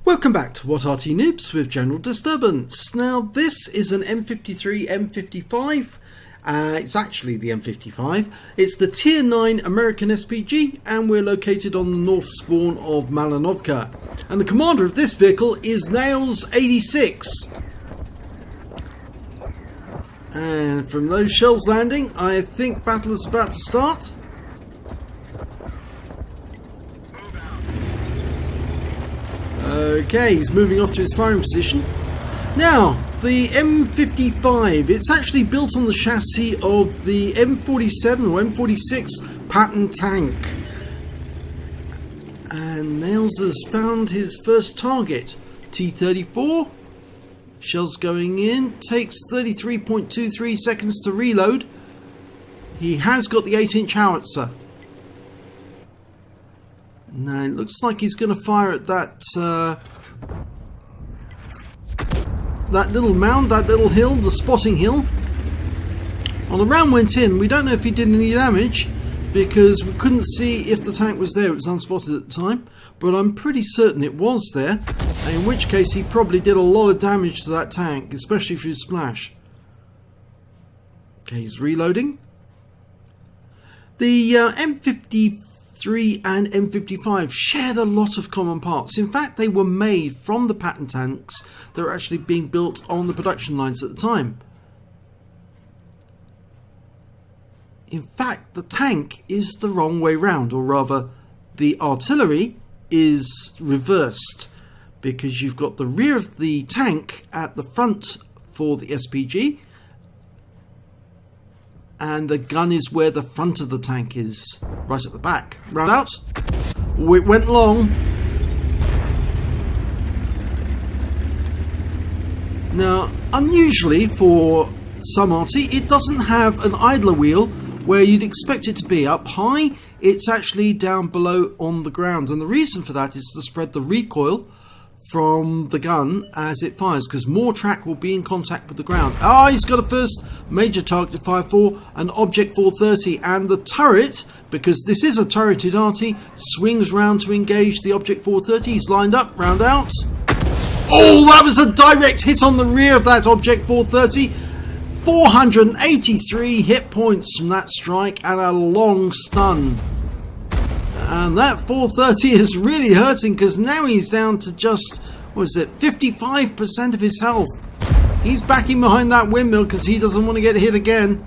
Welcome back to What Arty Noobs with General Disturbance. Now this is an M53 M55. It's actually the M55. It's the Tier 9 American SPG and we're located on the north spawn of Malinovka. And the commander of this vehicle is Nails 86. And from those shells landing, I think battle is about to start. Okay, he's moving off to his firing position. Now, the M55, it's actually built on the chassis of the M47 or M46 pattern tank. And Nails has found his first target, T-34. Shells going in, takes 33.23 seconds to reload. He has got the 8-inch howitzer. Now it looks like he's going to fire at that that little mound, that little hill, the spotting hill. Well, the round went in. We don't know if he did any damage because we couldn't see if the tank was there. It was unspotted at the time, but I'm pretty certain it was there, in which case he probably did a lot of damage to that tank, especially through splash. Okay, he's reloading. The M53 and M55 shared a lot of common parts. In fact, they were made from the pattern tanks that were actually being built on the production lines at the time. In fact, the tank is the wrong way round, or rather, the artillery is reversed, because you've got the rear of the tank at the front for the SPG, and the gun is where the front of the tank is, right at the back. Round out. Oh, it went long. Now, unusually for some Arty, it doesn't have an idler wheel where you'd expect it to be up high. It's actually down below on the ground, and the reason for that is to spread the recoil from the gun as it fires, because more track will be in contact with the ground. Ah, he's got a first major target to fire for, an Object 430, and the turret, because this is a turreted Arty, swings round to engage the Object 430. He's lined up, round out. Oh, that was a direct hit on the rear of that Object 430. 483 hit points from that strike and a long stun. And that 430 is really hurting, because now he's down to just, what is it, 55% of his health. He's backing behind that windmill because he doesn't want to get hit again.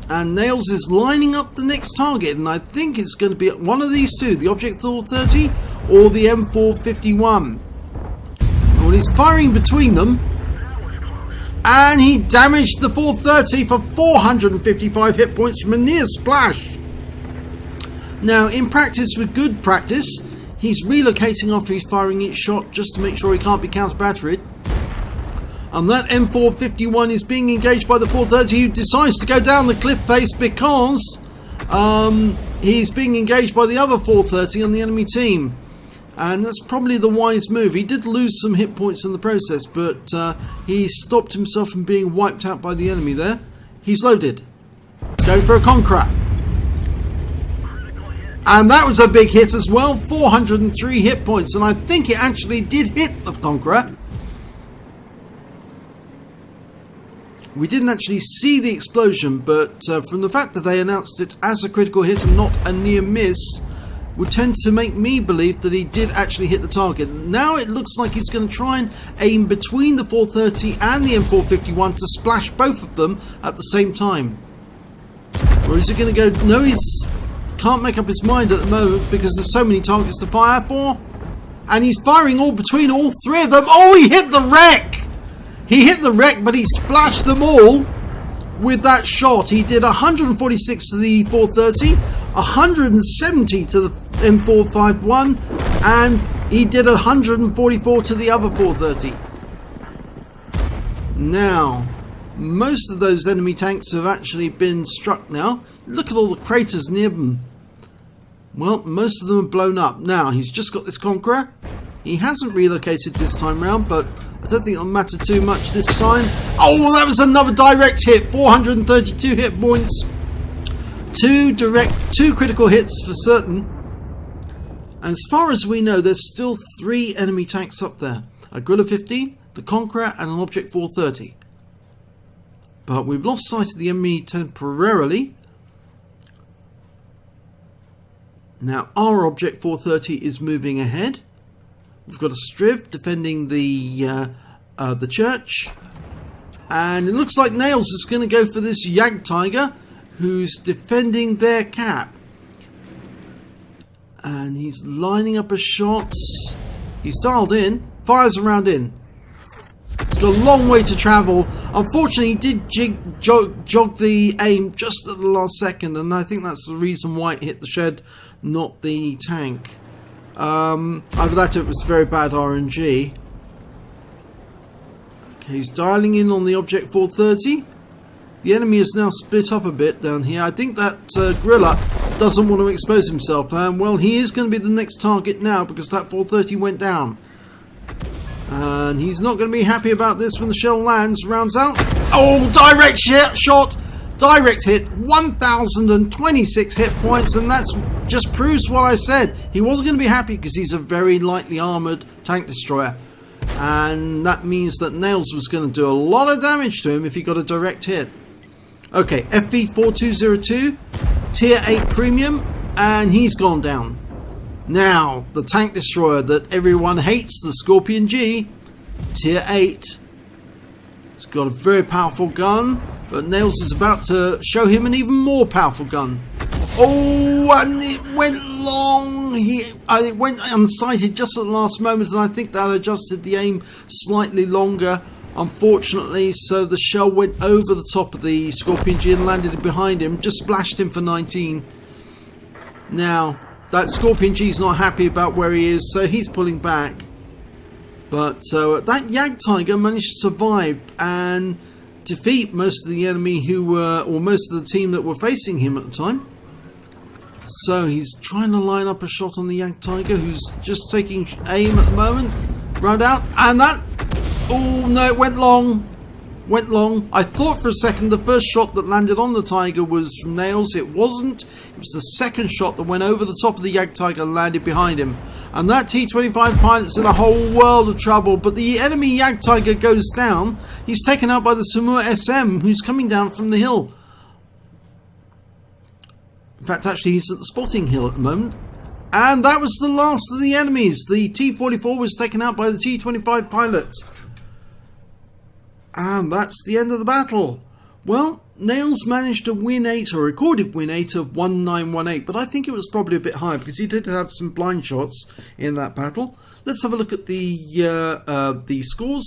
And Nails is lining up the next target, and I think it's going to be one of these two, the Object 430 or the M451. Well, he's firing between them. And he damaged the 430 for 455 hit points from a near splash. Now, in practice, with good practice, he's relocating after he's firing each shot just to make sure he can't be counter-batteried. And that M451 is being engaged by the 430, who decides to go down the cliff face because he's being engaged by the other 430 on the enemy team. And that's probably the wise move. He did lose some hit points in the process, but he stopped himself from being wiped out by the enemy there. He's loaded. Going for a Conqueror. And that was a big hit as well. 403 hit points. And I think it actually did hit the Conqueror. We didn't actually see the explosion, but from the fact that they announced it as a critical hit and not a near miss, would tend to make me believe that he did actually hit the target. Now it looks like he's going to try and aim between the 430 and the M451 to splash both of them at the same time. Or is he going to go... No, he's can't make up his mind at the moment because there's so many targets to fire for. And he's firing all between all three of them. Oh, he hit the wreck! He hit the wreck, but he splashed them all with that shot. He did 146 to the 430, 170 to the M451, and he did 144 to the other 430. Now, most of those enemy tanks have actually been struck now. Look at all the craters near them. Well, most of them are blown up. Now, he's just got this Conqueror. He hasn't relocated this time round, but I don't think it'll matter too much this time. Oh, that was another direct hit. 432 hit points. Two critical hits for certain. And as far as we know, there's still 3 enemy tanks up there. A Gorilla 15, the Conqueror, and an Object 430. But we've lost sight of the enemy temporarily. Now our Object 430 is moving ahead. We've got a Striv defending the church. And it looks like Nails is going to go for this Jagdtiger, who's defending their cap. And he's lining up a shot. He's dialed in. Fires a round in. He's got a long way to travel. Unfortunately, he did jog the aim just at the last second. And I think that's the reason why it hit the shed, not the tank. Either that or it was very bad RNG. Okay, he's dialing in on the Object 430. The enemy is now split up a bit down here. I think that Gorilla doesn't want to expose himself. Well, he is going to be the next target now because that 430 went down. And he's not going to be happy about this when the shell lands. Rounds out. Oh, direct shot. Direct hit. 1,026 hit points. And that's just proves what I said. He wasn't going to be happy because he's a very lightly armoured tank destroyer. And that means that Nails was going to do a lot of damage to him if he got a direct hit. Okay, FV4202, Tier 8 Premium, and he's gone down. Now, the tank destroyer that everyone hates, the Scorpion G, Tier 8. It's got a very powerful gun, but Nails is about to show him an even more powerful gun. Oh, and it went long. It went unsighted just at the last moment, and I think that adjusted the aim slightly longer, unfortunately. So the shell went over the top of the Scorpion G and landed behind him, just splashed him for 19. Now, that Scorpion G is not happy about where he is, so he's pulling back. But that Jagdtiger managed to survive and defeat most of the enemy who were, or most of the team that were facing him at the time. So he's trying to line up a shot on the Jagdtiger, who's just taking aim at the moment. Round out, and that... Oh no, it went long. Went long. I thought for a second the first shot that landed on the Tiger was from Nails. It wasn't. It was the second shot that went over the top of the Jagdtiger and landed behind him. And that T-25 pilot's in a whole world of trouble. But the enemy Jagdtiger goes down. He's taken out by the Samur SM, who's coming down from the hill. In fact, actually, he's at the spotting hill at the moment. And that was the last of the enemies. The T-44 was taken out by the T-25 pilot. And that's the end of the battle. Well, Nails managed to win 8, or recorded win 8 of 1918, but I think it was probably a bit high because he did have some blind shots in that battle. Let's have a look at the scores.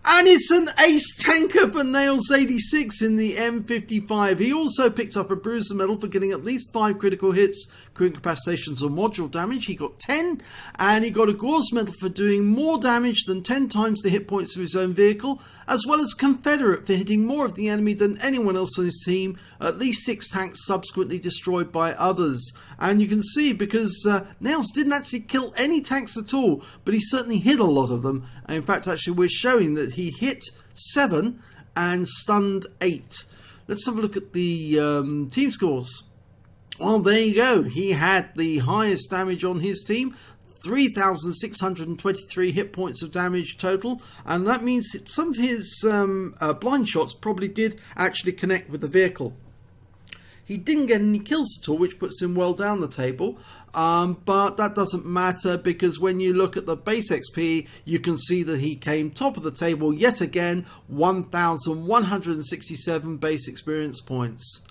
And it's an ace tanker for Nails 86 in the M55. He also picked up a Bruiser medal for getting at least 5 critical hits, critical incapacitations or module damage. He got 10, and he got a Gore's medal for doing more damage than 10 times the hit points of his own vehicle, as well as Confederate for hitting more of the enemy than anyone else on his team, at least 6 tanks subsequently destroyed by others. And you can see, because Nails didn't actually kill any tanks at all, but he certainly hit a lot of them. And in fact, actually, we're showing that he hit 7 and stunned 8. Let's have a look at the team scores. Well, there you go. He had the highest damage on his team. 3,623 hit points of damage total, and that means some of his blind shots probably did actually connect with the vehicle. He didn't get any kills at all, which puts him well down the table, but that doesn't matter because when you look at the base XP, you can see that he came top of the table yet again, 1,167 base experience points.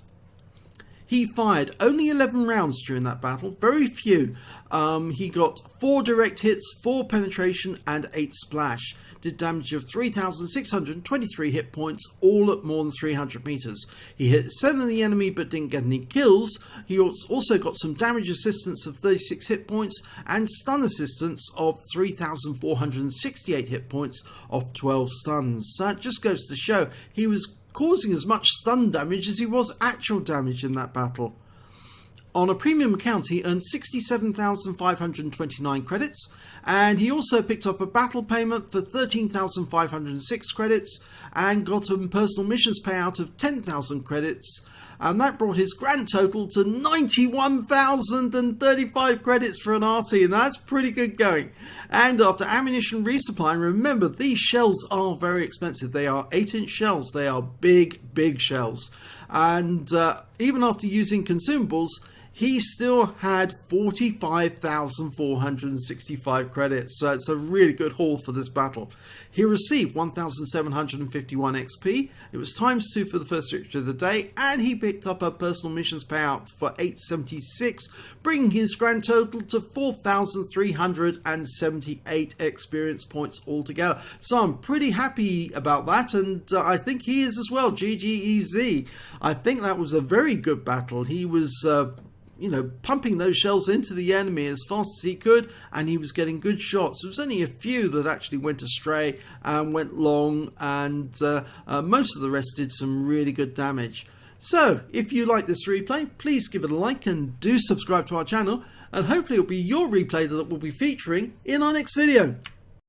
He fired only 11 rounds during that battle, very few. He got 4 direct hits, 4 penetration and 8 splash. Did damage of 3,623 hit points, all at more than 300 meters. He hit 7 of the enemy but didn't get any kills. He also got some damage assistance of 36 hit points and stun assistance of 3,468 hit points off 12 stuns. So that just goes to show he was causing as much stun damage as he was actual damage in that battle. On a premium account, he earned 67,529 credits, and he also picked up a battle payment for 13,506 credits and got a personal missions payout of 10,000 credits. and that brought his grand total to 91,035 credits for an Arty, and that's pretty good going. And after ammunition resupply, remember these shells are very expensive. They are 8-inch shells. They are big shells. And even after using consumables, he still had 45,465 credits, so it's a really good haul for this battle. He received 1,751 XP, it was ×2 for the first victory of the day, and he picked up a personal missions payout for 876, bringing his grand total to 4,378 experience points altogether. So I'm pretty happy about that, and I think he is as well. GGEZ. I think that was a very good battle. He was pumping those shells into the enemy as fast as he could, and he was getting good shots. There was only a few that actually went astray and went long, and most of the rest did some really good damage. So if you like this replay, please give it a like and do subscribe to our channel, and hopefully it'll be your replay that we'll be featuring in our next video.